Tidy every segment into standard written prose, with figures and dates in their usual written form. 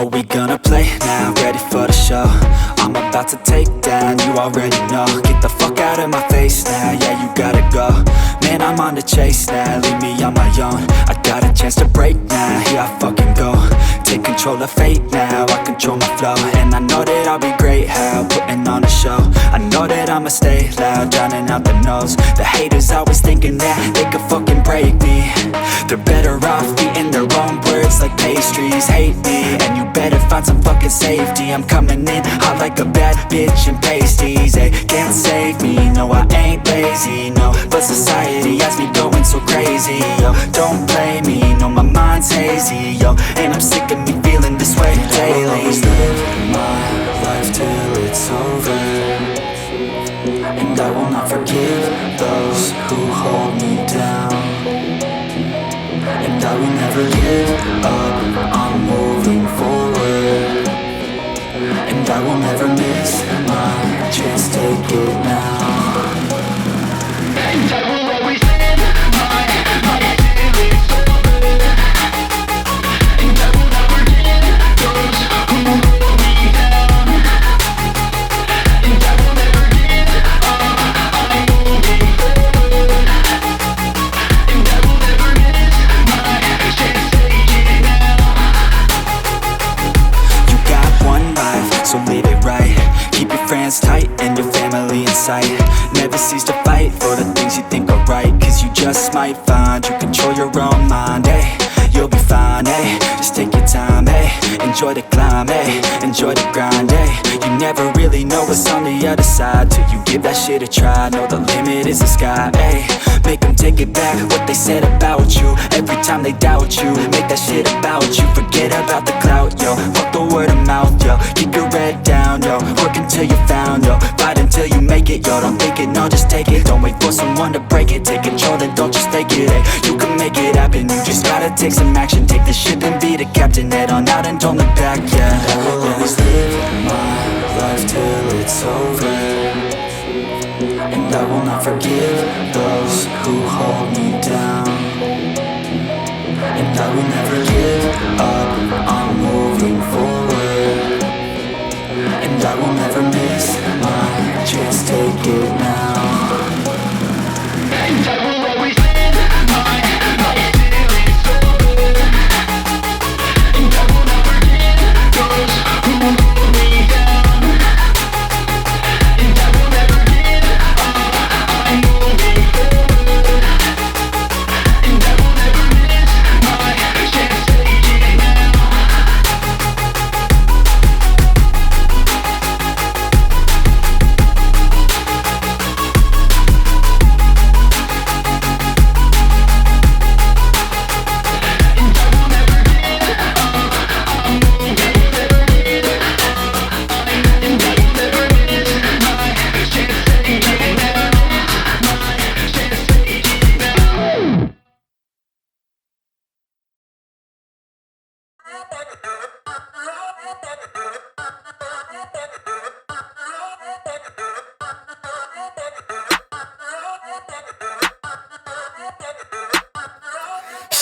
Are we gonna play now? Ready for the show? I'm about to take down, you already know. Get the fuck out of my face now, yeah, you gotta go. Man, I'm on the chase now, leave me on my own. I got a chance to break now, here I fucking go. Take control of fate now, I control my flow. And I know that I'll be great, how, putting on a show. I know that I'ma stay loud, drowning out the noise. The haters always thinking that they could fucking break me. They're better off eating their own words like pastries. Hate me, and you better find some fucking safety. I'm coming in hot like a bad bitch in pasties. They can't save me, no I ain't lazy, no. But society has me going so crazy, yo. Don't blame me, no my mind's hazy, yo. And I'm sick of me feeling this way daily. I'll always live my life till it's over, and I will not forgive those who hold me down. And I will never give up, I'm moving forward. And I will never miss my chance, take it now. And I will always live my life till it's over. And I will not forgive those who hold me down. And I will never give up, I'm moving forward. And I will never miss my chance, take it now. You got one life, so live it right. Keep your friends tight and your family in sight. Never cease to fight for the things you think are right, cause you just might find you control your own mind, eh? You'll be fine, eh? Just take your time, eh? Enjoy the climb, eh? Enjoy the grind, eh? You never really know what's on the other side till you give that shit a try. Know the limit is the sky, eh? Make them take it back, what they said about you. Every time they doubt you, make that shit about you. Forget about the clout, yo. Fuck the word of mouth, yo. Keep your head down, yo. Work until you're found, yo. Fight until you make it, yo. Don't think it, no, just take it. Don't wait for someone to break it. Take control, then don't just take it, eh? You can make it happen, you just gotta take some action. Take the ship and be the captain. Head on out and don't look back, yeah. I will always live my life till it's over, and I will not forgive those who hold me down. And I will never give up, I'm moving forward. And I will never miss my chance, take it now. And I will always live my life till it's over. And I will not forgive those who hold me down. And I will never give up, I'm moving forward. And I will never miss my chance, take it now.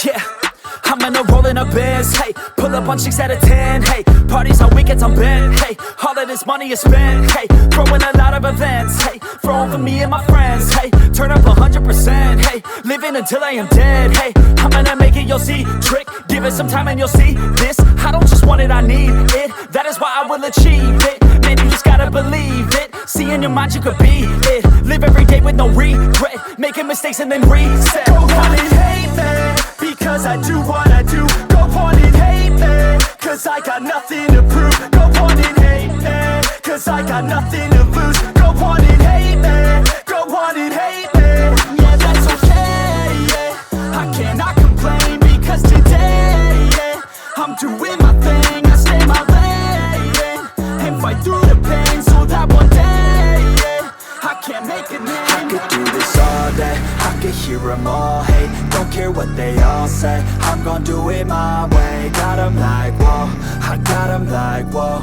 Yeah, I'm in a rolling a biz, hey. Pull up on 6 out of 10, hey. Parties on weekends, I'm bent, hey. All of this money is spent, hey. Throwing a lot of events, hey. Throwing for me and my friends, hey. Turn up 100%, hey. Living until I am dead, hey. I'm gonna make it, you'll see. Trick, give it some time and you'll see. This, I don't just want it, I need it. That is why I will achieve it. Man, you just gotta believe it. See in your mind you could be it. Live every day with no regret. Making mistakes and then reset. Go on and hate me, because I do what I do. Go on and hate me, cause I got nothing to prove. Go on and hate me, cause I got nothing to lose. Go on and hate me, go on and hate me. Yeah, that's okay, yeah. I cannot complain, because today, yeah, I'm doing my thing, I stay my lane, and fight through the pain, so that one day, yeah, I can make a name. I could do this all day, I could hear them all hate. Don't care what they all say, I'm gon' do it my way. Got them like, whoa, I got them like, whoa.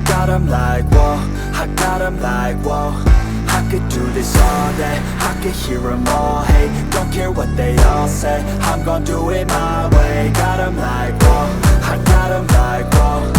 Got them like, whoa, I got them like, whoa. I could do this all day, I could hear them all hate. Don't care what they all say, I'm gon' do it my way. Got them like, whoa, I got them like, whoa.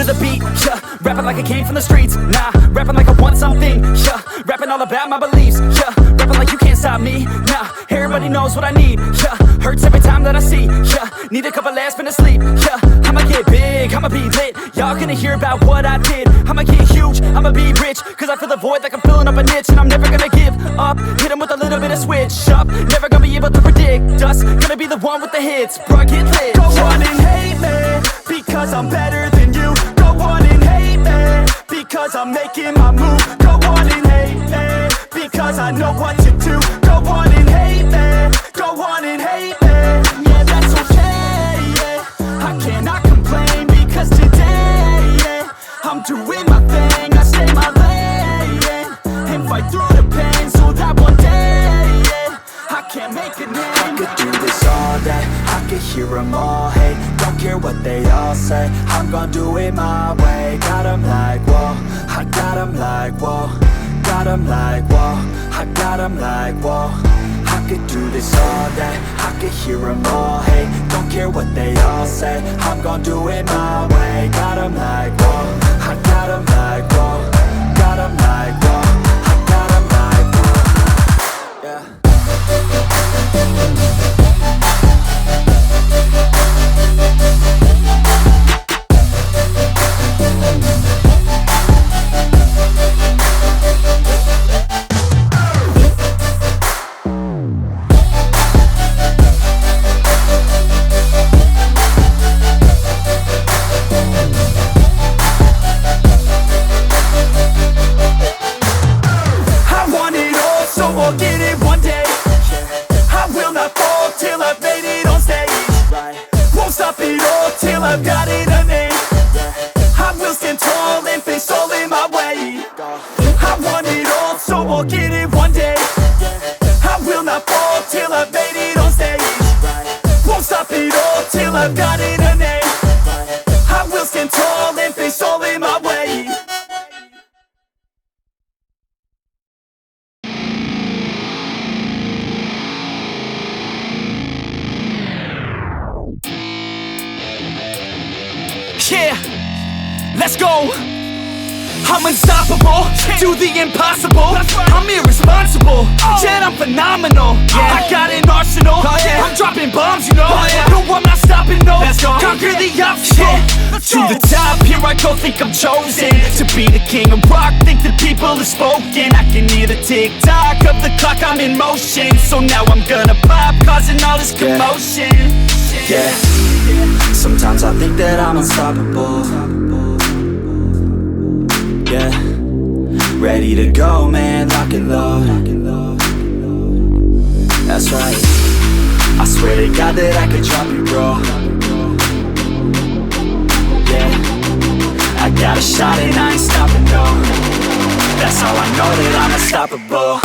to the beat, yeah. Rapping like I came from the streets, nah. Rapping like I want something, yeah. Rapping all about my beliefs, yeah. Rapping like you can't stop me, nah. Everybody knows what I need, yeah. Hurts every time that I see, yeah. Need a couple last minutes sleep, yeah. I'ma get big, I'ma be lit. Y'all gonna hear about what I did. I'ma get huge, I'ma be rich. Cause I feel the void like I'm filling up a niche. And I'm never gonna give up. Hit 'em with a little bit of switch up. Never gonna be able to predict us. Gonna be the one with the hits, bro, get lit. Go on and hate me, because I'm better than you. Go on and hate me, because I'm making my move. Go on and hate me, because I know what to do. Go on and hate me, go on and hate me. Yeah, that's okay, yeah. I cannot complain, because today, yeah, I'm doing my thing, I stay my lane, and fight through the pain, so that one day, yeah, I can make a name. I could do this all day, I could hear them all hate. Don't care what they all say, I'm gonna do it my way. Got 'em like, whoa, I got 'em like, whoa. Got 'em like, whoa, I got 'em like, whoa. I could do this all day, I could hear them all hate. Don't care what they all say, I'm gonna do it my way. Got 'em like, whoa, I got 'em like, whoa. Got 'em like, whoa, I got 'em like, whoa. Yeah. I'll get it one day. I will not fall till I've made it on stage. Won't stop it all till I've got it a name. I will stand tall and face all in my way. I want it all, so I'll get it one day. I will not fall till I've made it on stage. Won't stop it all till I've got it a name. I will stand tall and face all in my way. Yeah, let's go. I'm unstoppable, do the impossible. I'm irresponsible, yet I'm phenomenal. I got an arsenal, I'm dropping bombs, you know. No, I'm not stopping, no. Conquer the obstacle. To the top, here I go, think I'm chosen to be the king of rock, think the people have spoken. I can hear the tick-tock of the clock, I'm in motion. So now I'm gonna pop, causing all this commotion. Yeah, sometimes I think that I'm unstoppable. Yeah, ready to go, man, lock and load. That's right, I swear to God that I could drop you, bro. Yeah, I got a shot and I ain't stopping, no. That's how I know that I'm unstoppable.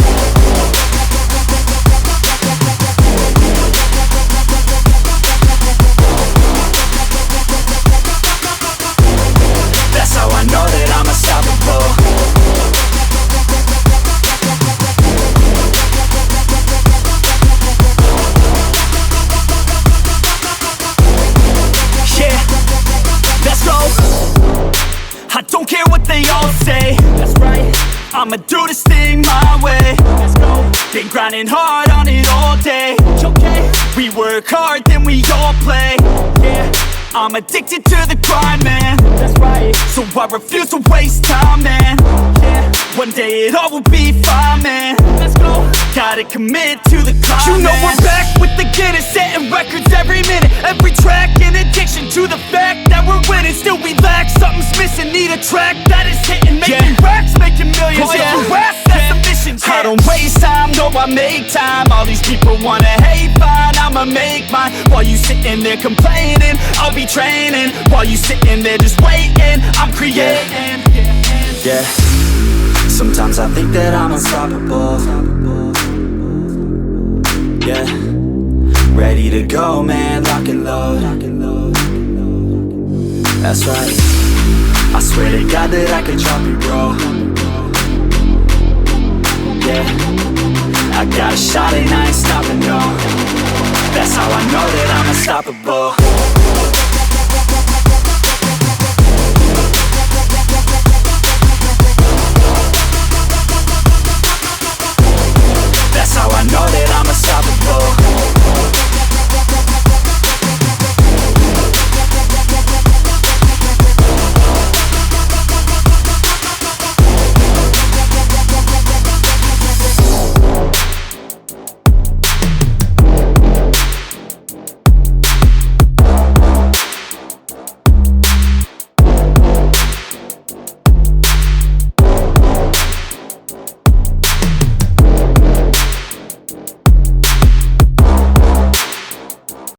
That's how I know that I'm unstoppable. Yeah, let's go. I don't care what they all say. That's right, I'ma do this thing my way. Let's go. Been grinding hard on it all day. Okay, we work hard, then we all play. Yeah, I'm addicted to the grind, man. That's right, so I refuse to waste time, man. Yeah, one day it all will be fine, man. Let's go. Gotta commit to the climb. You know we're back with the Guinness, setting records every minute, every track. In addiction to the fact that we're winning, still we lack something's missing. Need a track that is hitting, making racks, making millions. If you ask, that's the mission. I don't waste time, no, I make time. All these people wanna hate, fine, I'ma make mine. While you sitting there complaining, I'll be training. While you sitting there just waiting, I'm creating. Yeah, sometimes I think that I'm unstoppable. Yeah, ready to go, man, lock and load. That's right, I swear to God that I could drop you, bro. Yeah, I got a shot and I ain't stopping, no. That's how I know that I'm unstoppable.